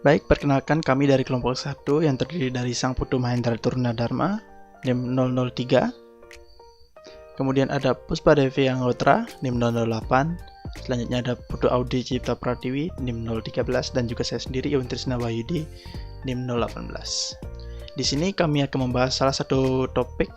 Baik, perkenalkan kami dari kelompok 1 yang terdiri dari Sang Putu Mahendra Turna Dharma, NIM 003. Kemudian ada Puspa Devi Anggotra, NIM 008. Selanjutnya ada Putu Audi Cipta Pratiwi, NIM 013. Dan juga saya sendiri, Iwan Trisna Wahyudi, NIM 018. Di sini kami akan membahas salah satu topik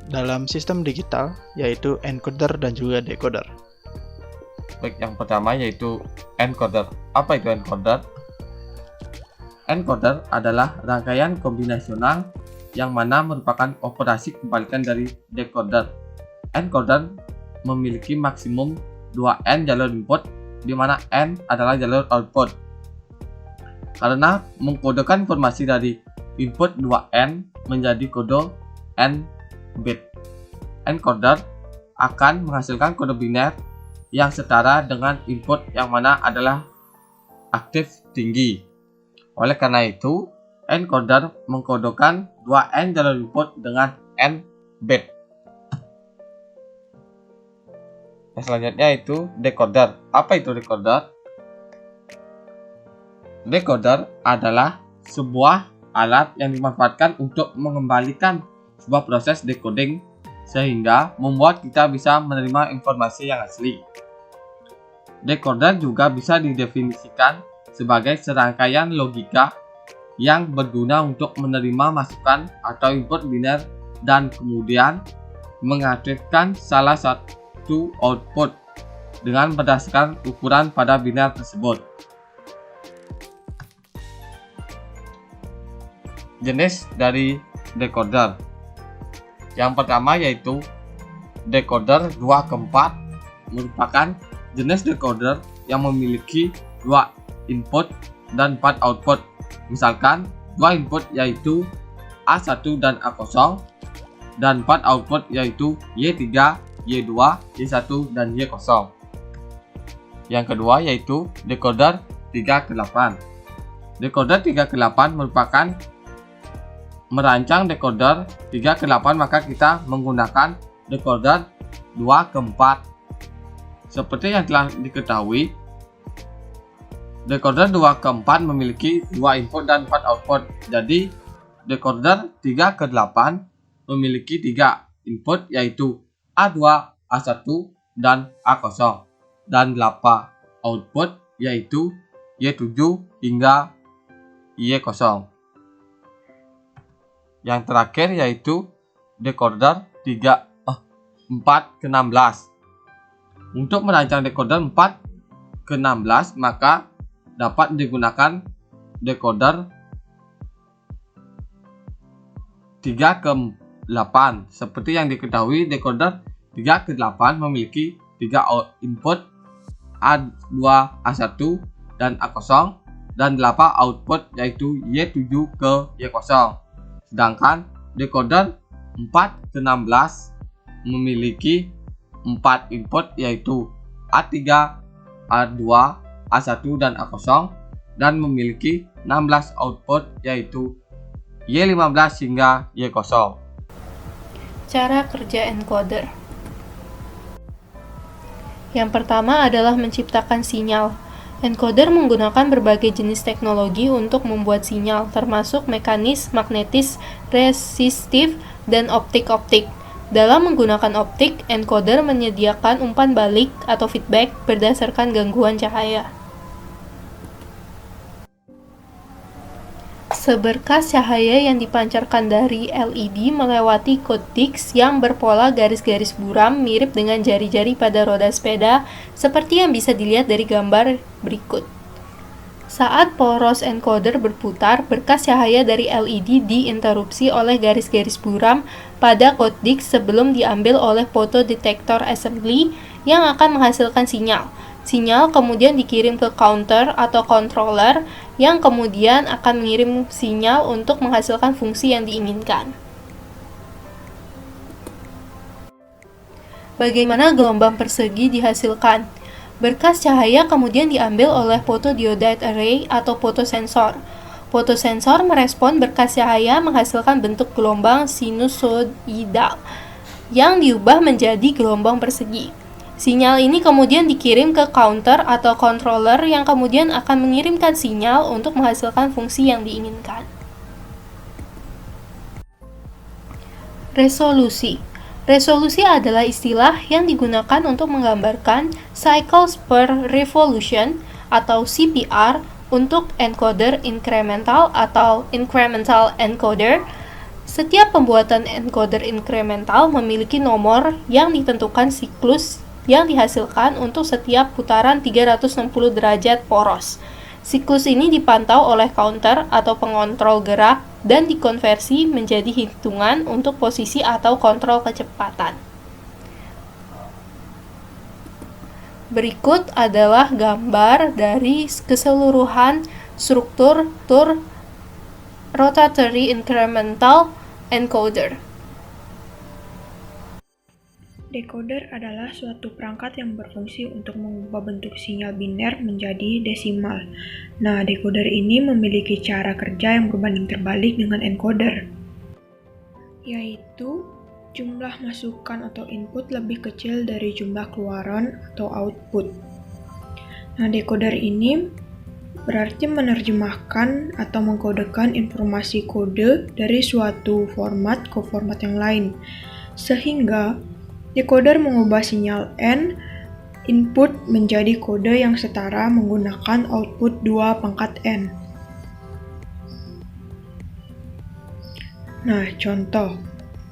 dalam sistem digital, yaitu encoder dan juga decoder. Baik, yang pertama yaitu encoder. Apa itu encoder? Encoder adalah rangkaian kombinasional yang mana merupakan operasi kebalikan dari decoder. Encoder memiliki maksimum 2N jalur input, di mana N adalah jalur output. Karena mengkodekan informasi dari input 2N menjadi kode N bit, encoder akan menghasilkan kode biner yang setara dengan input yang mana adalah aktif tinggi. Oleh karena itu, encoder mengkodekan 2N jalur input dengan N bit. Selanjutnya itu decoder. Apa itu decoder? Decoder adalah sebuah alat yang dimanfaatkan untuk mengembalikan sebuah proses decoding sehingga membuat kita bisa menerima informasi yang asli. Decoder juga bisa didefinisikan sebagai serangkaian logika yang berguna untuk menerima masukan atau input biner dan kemudian mengaktifkan salah satu output dengan berdasarkan ukuran pada biner tersebut. Jenis dari decoder. Yang pertama yaitu decoder 2/4 merupakan jenis decoder yang memiliki 2 input dan 4 output. Misalkan 2 input yaitu A1 dan A0 dan 4 output yaitu Y3, Y2, Y1 dan Y0. Yang kedua yaitu decoder 3/8. Decoder 3/8 merupakan merancang decoder 3/8, maka kita menggunakan decoder 2/4. Seperti yang telah diketahui, decoder 2/4 memiliki 2 input dan 4 output. Jadi, decoder 3/8 memiliki 3 input yaitu A2, A1, dan A0. Dan 8 output yaitu Y7 hingga Y0. Yang terakhir yaitu decoder 4/16. Untuk merancang decoder 4/16 maka dapat digunakan decoder 3/8. Seperti yang diketahui, decoder 3/8 memiliki 3 input A2, A1, dan A0 dan 8 output yaitu Y7 ke Y0. Sedangkan decoder 4/16 memiliki 4 input yaitu A3, A2, A1 dan A0 dan memiliki 16 output yaitu Y15 hingga Y0. Cara kerja encoder. Yang pertama adalah menciptakan sinyal. Encoder menggunakan berbagai jenis teknologi untuk membuat sinyal, termasuk mekanis, magnetis, resistif, dan optik-optik. Dalam menggunakan optik, encoder menyediakan umpan balik atau feedback berdasarkan gangguan cahaya. Seberkas cahaya yang dipancarkan dari LED melewati codex yang berpola garis-garis buram mirip dengan jari-jari pada roda sepeda, seperti yang bisa dilihat dari gambar berikut. Saat poros encoder berputar, berkas cahaya dari LED diinterupsi oleh garis-garis buram pada codex sebelum diambil oleh photodetector assembly yang akan menghasilkan sinyal. Sinyal kemudian dikirim ke counter atau controller yang kemudian akan mengirim sinyal untuk menghasilkan fungsi yang diinginkan. Bagaimana gelombang persegi dihasilkan? Berkas cahaya kemudian diambil oleh photodiode array atau photosensor. Photosensor merespon berkas cahaya menghasilkan bentuk gelombang sinusoidal yang diubah menjadi gelombang persegi. Sinyal ini kemudian dikirim ke counter atau controller yang kemudian akan mengirimkan sinyal untuk menghasilkan fungsi yang diinginkan. Resolusi. Resolusi adalah istilah yang digunakan untuk menggambarkan cycles per revolution atau CPR untuk encoder incremental atau incremental encoder. Setiap pembuatan encoder incremental memiliki nomor yang ditentukan siklus yang dihasilkan untuk setiap putaran 360 derajat poros. Siklus ini dipantau oleh counter atau pengontrol gerak dan dikonversi menjadi hitungan untuk posisi atau kontrol kecepatan. Berikut adalah gambar dari keseluruhan struktur rotatory incremental encoder. Decoder adalah suatu perangkat yang berfungsi untuk mengubah bentuk sinyal biner menjadi desimal. Nah, decoder ini memiliki cara kerja yang berbanding terbalik dengan encoder, yaitu jumlah masukan atau input lebih kecil dari jumlah keluaran atau output. Nah, decoder ini berarti menerjemahkan atau mengkodekan informasi kode dari suatu format ke format yang lain, sehingga decoder mengubah sinyal N input menjadi kode yang setara menggunakan output 2 pangkat N. Nah, contoh.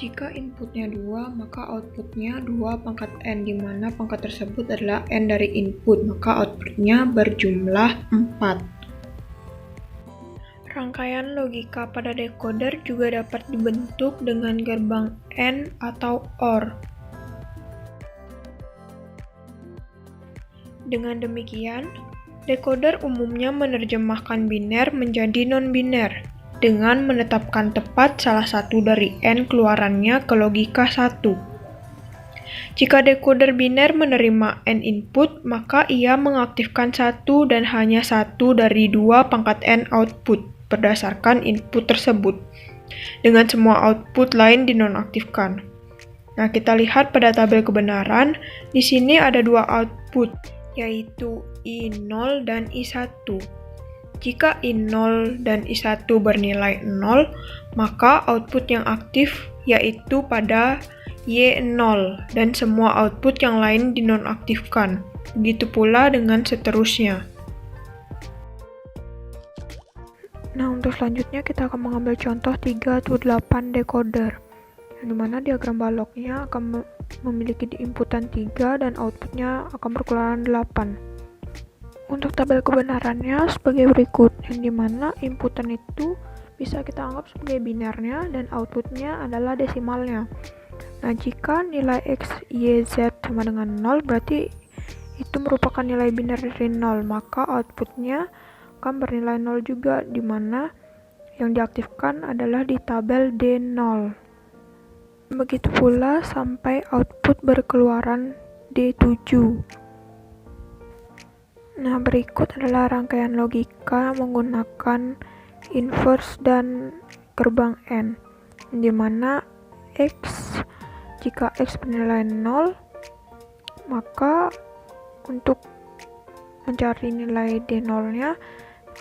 Jika inputnya 2, maka outputnya 2 pangkat N, di mana pangkat tersebut adalah N dari input, maka outputnya berjumlah 4. Rangkaian logika pada decoder juga dapat dibentuk dengan gerbang AND atau OR. Dengan demikian, decoder umumnya menerjemahkan biner menjadi non-biner dengan menetapkan tepat salah satu dari N keluarannya ke logika 1. Jika decoder biner menerima N input, maka ia mengaktifkan satu dan hanya satu dari 2 pangkat N output berdasarkan input tersebut, dengan semua output lain dinonaktifkan. Nah, kita lihat pada tabel kebenaran, di sini ada 2 output, yaitu I0 dan I1. Jika I0 dan I1 bernilai 0, maka output yang aktif yaitu pada Y0 dan semua output yang lain dinonaktifkan. Begitu pula dengan seterusnya. Nah, untuk selanjutnya kita akan mengambil contoh 3/8 decoder, yang dimana diagram baloknya akan memiliki inputan 3 dan outputnya akan berkeluaran 8. Untuk tabel kebenarannya sebagai berikut, yang dimana inputan itu bisa kita anggap sebagai binernya dan outputnya adalah desimalnya. Nah, jika nilai X, Y, Z sama dengan 0, berarti itu merupakan nilai biner dari 0, maka outputnya akan bernilai 0 juga, dimana yang diaktifkan adalah di tabel D0. Begitu pula sampai output berkeluaran D7. Nah, berikut adalah rangkaian logika menggunakan inverse dan gerbang N, di mana X, jika X bernilai 0, maka untuk mencari nilai D0-nya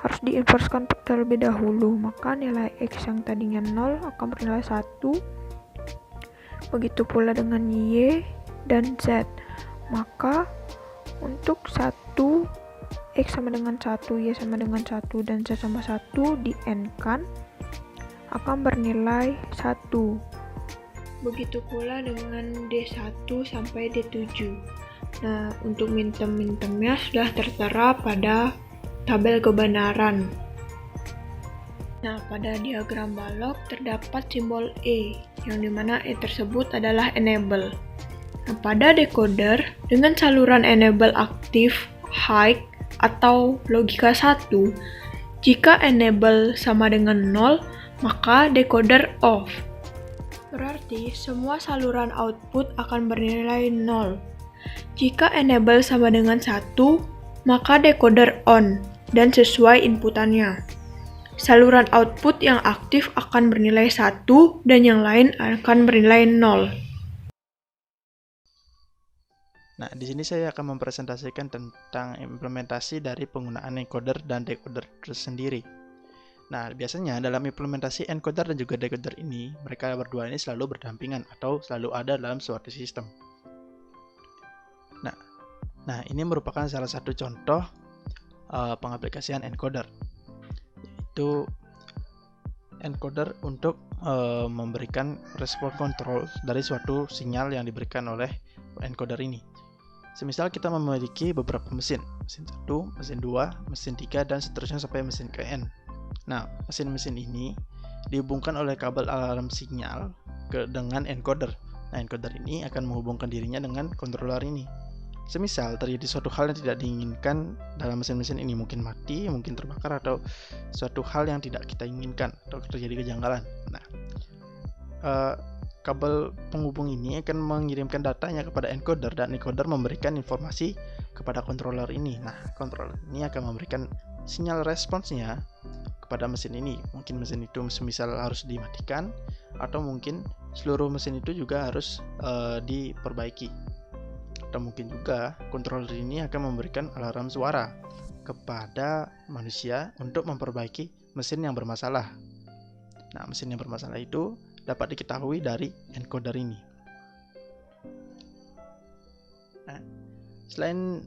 harus diinverskan terlebih dahulu, maka nilai X yang tadinya 0 akan bernilai 1. Begitu pula dengan Y dan Z, maka untuk 1, X sama dengan 1, Y sama dengan 1, dan Z sama 1 di-N-kan akan bernilai 1. Begitu pula dengan D1 sampai D7. Nah, untuk min-tem-min-temnya sudah tertera pada tabel kebenaran. Nah, pada diagram balok terdapat simbol E, yang dimana E tersebut adalah enable. Nah, pada decoder, dengan saluran enable aktif, high, atau logika 1, jika enable sama dengan 0, maka decoder off. Berarti semua saluran output akan bernilai 0. Jika enable sama dengan 1, maka decoder on, dan sesuai inputannya. Saluran output yang aktif akan bernilai 1 dan yang lain akan bernilai 0. Nah, di sini saya akan mempresentasikan tentang implementasi dari penggunaan encoder dan decoder tersendiri. Nah, biasanya dalam implementasi encoder dan juga decoder ini, mereka berdua ini selalu berdampingan atau selalu ada dalam suatu sistem. Nah, ini merupakan salah satu contoh pengaplikasian encoder, yaitu encoder untuk memberikan respon kontrol dari suatu sinyal yang diberikan oleh encoder ini. Semisal kita memiliki beberapa mesin 1, mesin 2, mesin 3, dan seterusnya sampai mesin ke N. Nah, mesin-mesin ini dihubungkan oleh kabel alarm sinyal dengan encoder. Nah, encoder ini akan menghubungkan dirinya dengan controller ini. Semisal terjadi suatu hal yang tidak diinginkan dalam mesin-mesin ini, mungkin mati, mungkin terbakar, atau suatu hal yang tidak kita inginkan atau terjadi kejanggalan. Nah, kabel penghubung ini akan mengirimkan datanya kepada encoder dan encoder memberikan informasi kepada controller ini. Nah, controller ini akan memberikan sinyal responsnya kepada mesin ini. Mungkin mesin itu semisal harus dimatikan, atau mungkin seluruh mesin itu juga harus diperbaiki. Atau mungkin juga controller ini akan memberikan alarm suara kepada manusia untuk memperbaiki mesin yang bermasalah. Nah, mesin yang bermasalah itu dapat diketahui dari encoder ini. Nah, selain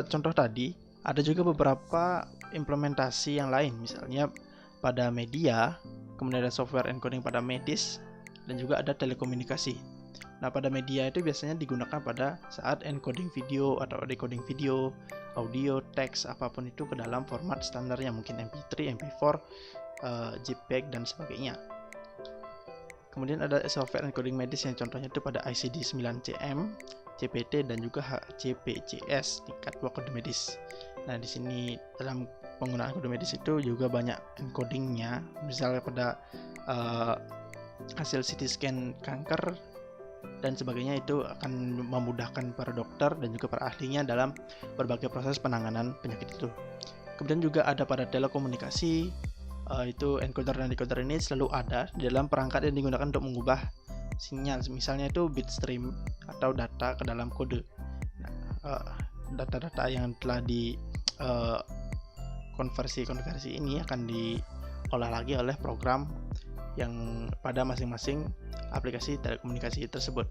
contoh tadi, ada juga beberapa implementasi yang lain, misalnya pada media, kemudian ada software encoding pada medis, dan juga ada telekomunikasi. Nah, pada media itu biasanya digunakan pada saat encoding video atau decoding video, audio, teks, apapun itu ke dalam format standarnya, mungkin MP3, MP4, JPEG, dan sebagainya. Kemudian ada software encoding medis yang contohnya itu pada ICD-9CM, CPT, dan juga HCPCS, tingkat kode medis. Nah, di sini dalam penggunaan kode medis itu juga banyak encodingnya, misalnya pada hasil CT scan kanker dan sebagainya, itu akan memudahkan para dokter dan juga para ahlinya dalam berbagai proses penanganan penyakit itu. Kemudian juga ada pada telekomunikasi, itu encoder dan decoder ini selalu ada di dalam perangkat yang digunakan untuk mengubah sinyal, misalnya itu bitstream atau data ke dalam kode. Nah, data-data yang telah di konversi ini akan diolah lagi oleh program yang pada masing-masing aplikasi telekomunikasi tersebut.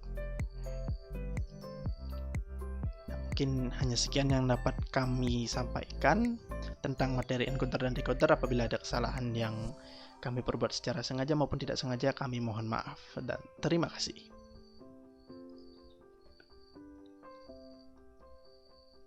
Mungkin hanya sekian yang dapat kami sampaikan tentang materi encoder dan decoder. Apabila ada kesalahan yang kami perbuat secara sengaja maupun tidak sengaja, kami mohon maaf dan terima kasih.